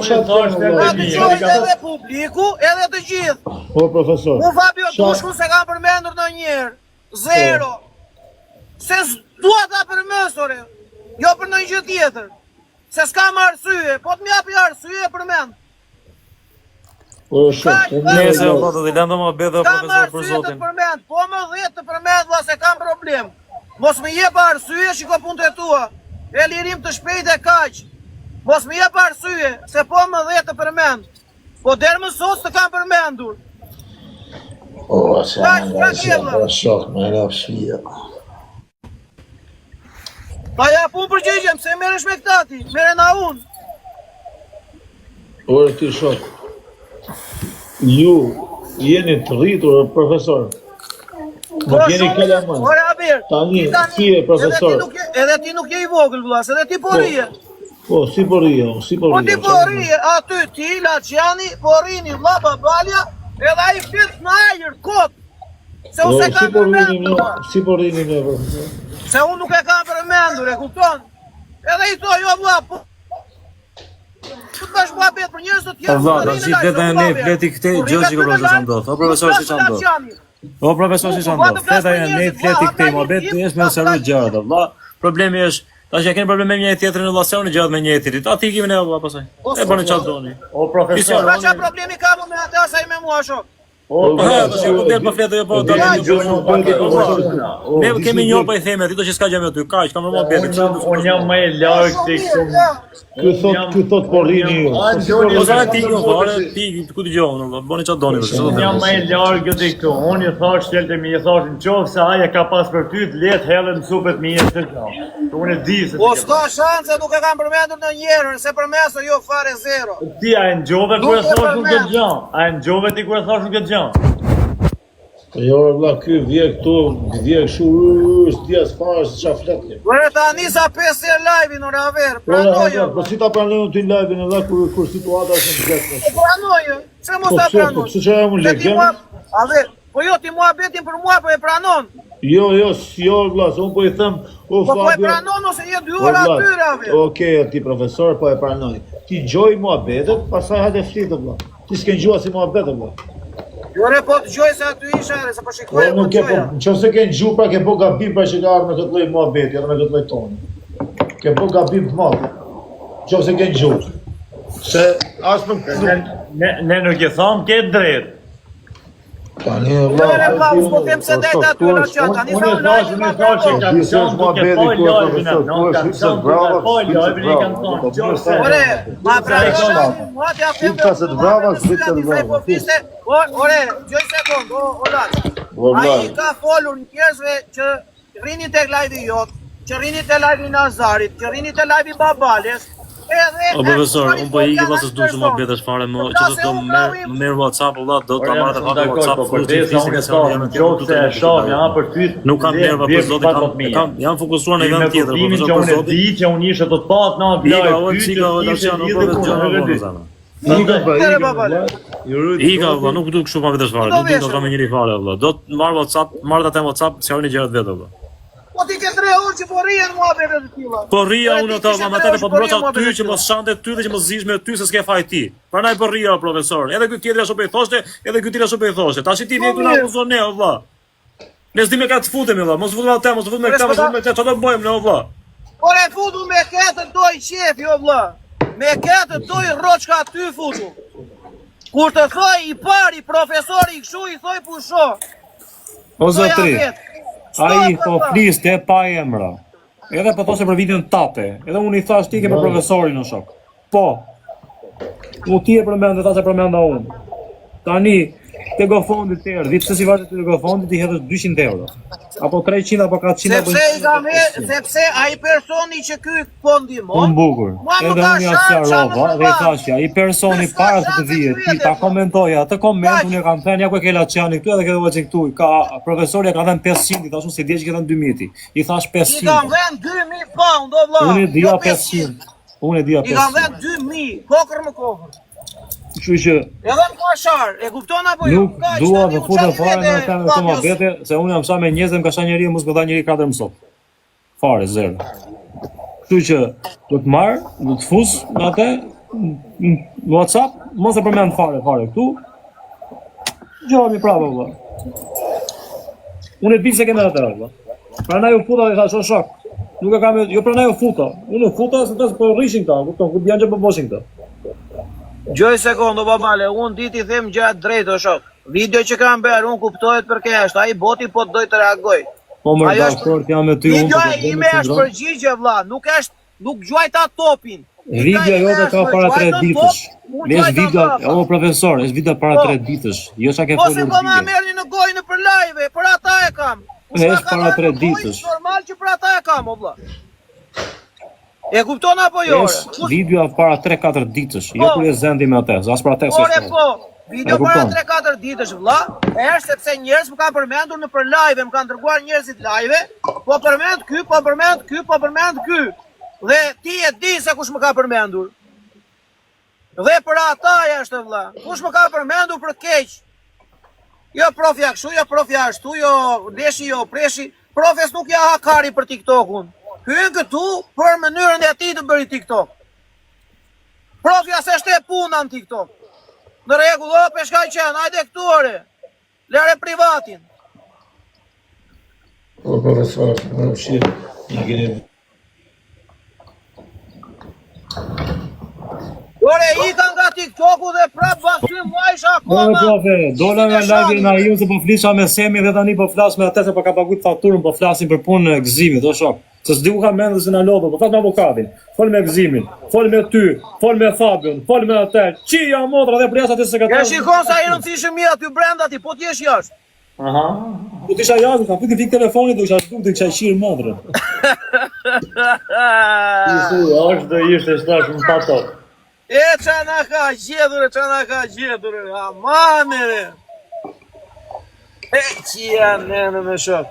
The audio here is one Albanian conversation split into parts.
Edhe publiku, edhe të gjithë. Po, profesor. Unë Fabio Dushku se kam përmendur në njerë. Zero. Se dua ta përmësore. Jo për në gjë tjetër. Se s'kam arsye. Po të mjapi arsye përmend. Po, shumë. Nëse po të dilën më bëdha profesor për zotin. Përmend. Po më 10 të përmend vlla se kam problem. Mos më jep arsye, shiko punët e tua. E lirim të shpejt e kaq. Mos më jep arsye, se po më 10 të përmend. Po derë më sos të kam përmendur. O, se në shok, me në fshia. Pa ja pun përgjigjem, se meresh me këtati, mere na unë. Ore ti shok, ju jeni të rritur, profesor. Nuk jeni kelamën. Ore Abir, Tani, ti e profesor. Edhe ti nuk je I vogël vlas, edhe ti po rije. Po, si po rije, si po Po rije. ti po rije, aty ti, Laçjani, po rini vlla Babalja, edhe ai flet në ajër kot. Se unë se kam përmendur. Si po rini me profesor? Se unë nuk e kam përmendur, e kupton? Edhe I thoi, jo vlla, po të bash mua bet për njerëz të tjerë. Valla, do si vetë ne fleti këtë gjë që profesor ndodh. O profesor si çan ndodh. O profesor si çan ndodh. Fleta e ne fleti këtë mohabet është me sërë gjëra. Valla, problemi është tash ja keni problem me një tjetrin në vllaseun në gjërat me një tjetrit. Aty kemi ne valla pastaj. E bëni çfarë doni. O profesor, çfarë problemi kam me atë sa I me mua shoh? O, do të po fletë po do ne kemi një po I themi aty do që s'ka gjë me ty. Kaq, kam më bëti. Unë jam më I lartë se Ky thot po rini ju. Po sa ti jo fare, ti ku dëgjon, valla, bëni çfarë doni. Unë jam më I lartë te këtu. Unë I thash shtelte mi, I thashin qoftë se aja ka pas për ty, let hellën supet mi të gjallë. Unë e di se. Po s'ka shanse, nuk e kam përmendur në njerën, se përmeso jo fare zero. Ti a e ngjove kur e thash nuk e gjall. A e ngjove ti kur e thash nuk e gjall. Jo, valla, ky vje këtu, vje kështu, s'dia s'fare se çfarë flet. Ore ta nisa 5 herë live-in ora ver. Pranoje. Po si ta pranojnë ti live-in edhe kur situata është në gjë. Po pranoje. Se mos ta pranoj. Po pse çfarë më lek? A ver, po jo ti muhabetin për mua po e pranon. Jo, vlla, unë po I them, o Po Fabio. e pranon ose je 2 ora aty rave. Okej, ti profesor po e pranoj. Ti gjoj muhabetet, pastaj hajde flitë vlla. Ti s'ke gjua si muhabetet vlla. Jore po të gjoj se aty isha, se po shikoj. Nuk e po, nëse ke gju pra ke po gabim pra që ka ardhur me këtë lloj muhabeti, edhe me këtë lloj toni. Ke po gabim të madh. Nëse ke gju. Se as nuk Ne nuk e tham ke drejt. tani Ore pa, po them se deta aty në çan, tani sa Unë thash që ka qenë duke fol lojën, nuk ka qenë duke fol lojën, I kanë thonë qoftë. Ore, ma pranon, mua t'ja them. Ore, gjoj sekond, o Laç. Ai ka folur njerëzve që rrini tek live-i jot, që rrini te live-i Nazarit, që rrini te live-i Babales. O profesor, unë po ikë pas të duhet më bëtesh fare më që do të merr WhatsApp valla, do ta marr të WhatsApp Nuk kam nerva për zotin, jam fokusuar në vend tjetër, profesor për zotin. Di që unë ishe të pat në Ika valla, nuk du kështu pa vetesh fare, nuk du të kam njëri fare valla. Do të marr WhatsApp, marr atë WhatsApp, sqaroni gjërat vetë valla. Po ti ke 3 orë që po rrihen muhabetet të tilla. Po rria unë ata valla, atë po broca ty që mos shante ty dhe që mos zish me ty se s'ke faj ti. Prandaj po rria profesor. Edhe ky tjetri ashtu po I thoshte, edhe ky tjetri ashtu po I thoshte. Tash ti vjen këtu na akuzon ne valla. Ne s'dim me ka të futemi valla, mos futem atë, mos futem me këtë, mos futem me këtë, çfarë do bëjmë ne valla? Ore futu me këtë doj qef jo valla. Me këtë doj rroçka ty futu. Kur të thoj I pari profesori kështu I thoj pusho. O zotri. Ai po fliste pa emra. Edhe po thoshe për vitin tate. Edhe unë I thash ti ke për profesorin në shok. Po. U ti e përmend, ta se përmenda unë. Tani te GoFundit të erdhi, pse si vazhdet te GoFundit I hedhësh 200 euro. Apo 300 apo 400 apo. Sepse ai personi që ky po ndihmon. Unë bukur. Edhe unë ja sqarova dhe I thashja, ai personi para se të vijë, ti ta komentoja atë koment, unë e kam thënë ja ku e ke Laçjani këtu edhe ke vëçi këtu. Ka profesori ka dhënë 500, I thashun se dje që ke dhënë 2000. I thash 500. I kam dhënë 2000 pound o vlla. Unë e dija 500. Unë e dija 500. I kam dhënë 2000, kokër më kokër. Kështu që edhe në koshar, e kupton apo jo? Nuk dua të futem fare në këtë muhabete, se unë jam sa me njerëz ka shah njeriu mos më dha njëri 4 mësot. Fare zero. Kështu që do të marr, do të fus në atë në WhatsApp, mos e përmend fare këtu. Gjohemi prapë valla. Unë e di se kemi atë valla. Prandaj u futa dhe thash o shok. Nuk e kam, jo pranaj u futa. Unë u futa se tas po rrishin këta, kupton, ku janë që po boshin këta. Gjoj sekondo babale, unë diti them gjatë drejtë o shok. Video që kam bërë, unë kuptohet për kështë, ai boti po doj të reagoj. Po më dakord jam me ty unë. Videoja ime është përgjigje vlla, nuk gjuaj ta topin. Video jote ka para 3 ditësh. Lesh video, o profesor, është video para 3 ditësh. Jo çka ke Po se folur. po ma merrni në gojë në për live, për ata e kam. Është para 3 ditësh. Normal që për ata e kam o vlla. E kupton apo jo? Është video para 3-4 ditësh. Jo kur e zendi me atë, as për atë se. Ore po, video para 3-4 ditësh vlla, është sepse njerëz më kanë përmendur në për live, më kanë dërguar njerëzit live, po përmend ky, po përmend ky, po përmend ky. Dhe ti e di se kush më ka përmendur. Dhe për ata është vlla. Kush më ka përmendur për keq? Jo profja kështu, jo profja ashtu, jo leshi, jo preshi. Profes nuk ja hakari për TikTokun. Hyn këtu për mënyrën e tij të bëri TikTok. Profja se është e puna në TikTok. Në rregull, o peshkaj qenë, hajde këtu ore. Lere privatin. Po profesor, më fshir. Një keni Ore, i kanë nga TikToku dhe prap basym vajsh akoma. Profe, dola nga live na ju se po flisha me Semi dhe tani po flas me atë se po ka paguajt fakturën, po flasim për punën e gëzimit, o shok. Se s'di ku ka mendë se na lodhë, po fat me avokatin, fol me gëzimin, fol me ty, fol me Fabion, fol me atë. Qia motra dhe presa të sekretar. E shikon sa i rëndësishëm mirë aty brenda ti, po t'jesh jashtë. Aha. Po t'isha jashtë, ka pyeti fik telefonit, do isha shtuar të çaj shir motrën. Është do ishte stash më pato. E çana ka gjedur, amanere. E qia nene me shok.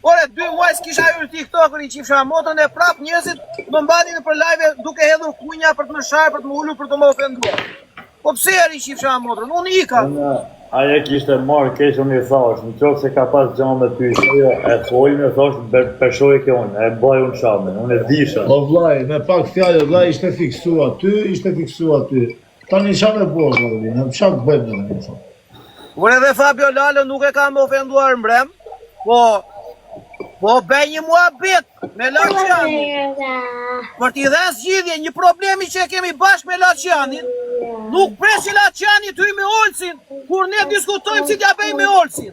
Ore, 2 muaj s'kisha hyrë TikTokën i qifsha motën e prap njerëzit më mbani në për live duke hedhur kunja për të më sharë, për të më ulur, për të më ofenduar. Po pse eri qifsha motën? Unë ika. Aja kishte marrë keq unë i thash, në qoftë se ka pas gjë me ty, e folën e thash peshoj ke unë, e baj unë shamin, unë e disha. O vllai, me pak fjalë vllai ishte fiksuar ty. Tani çfarë bëj vllai? Ne çfarë bëjmë ne tani? Unë edhe Fabio Lalo nuk e kam ofenduar mbrem, po bëj një muhabet me Laçanin. Për t'i dhe zgjidhje një problemi që e kemi bashkë me Laçanin, nuk preshi Laçani ty me Olsin, kur ne diskutojmë si t'ja bëj me Olsin.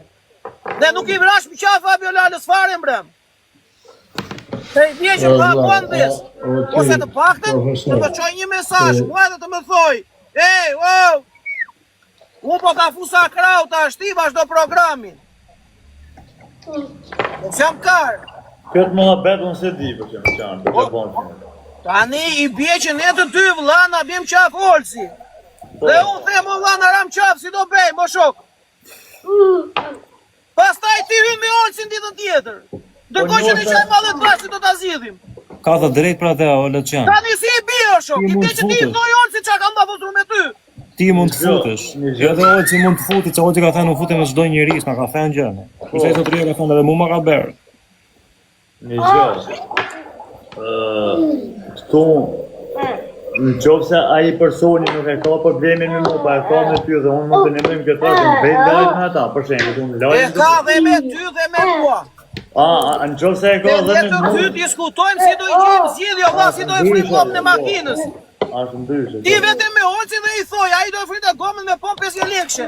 Dhe nuk i vrash më qa Fabio Lalës fare mbrem. Se i bje që ka këndes, ose të pakten të të qoj një mesazh, mua dhe të më thoj, ej, wow, unë po ka fusa krau të ashti vazhdo programin. Po që jam karë. Këtë muhabet unë se di për që më qanë, për që bonë që. Tani i bje që ne të dy vlla na bjem qaf Olsi. Dhe unë them o vlla na ram qaf si do bej, më shok. Pastaj ti hyn me Olsin ditën tjetër. Ndërkohë që ne qaj madhe të bashkë do ta zgjidhim. Ka të drejt për atë o Laçan. Tani si i bje o shok, i bje që ti i thoj Olsi qa ka ndafosur me ty. Ti mund të futesh. Edhe Olsi mund të futi, që Olsi ka thënë u futem me çdo njeri, s'na ka thënë gjë. Kurse ato tre ka thënë edhe mua ma ka bërë. Një gjë. Këtu, në qofë se aji personi nuk e ka problemin me mua, pa e ka me ty dhe unë mund të nëmrim këtë të bëjt lajt me ata, për shemë, unë E lajt ka dhe me ty dhe me mua. në qofë se e ka dhe Dhe me të mua, ty diskutojmë si do i gjejmë zgjidhje, vlla si do e frim gomën e makinës. ashtë ndryshe. Ti vetëm me Olsin dhe i thoj, ai do e frite gomën me pom 5 lekëshe.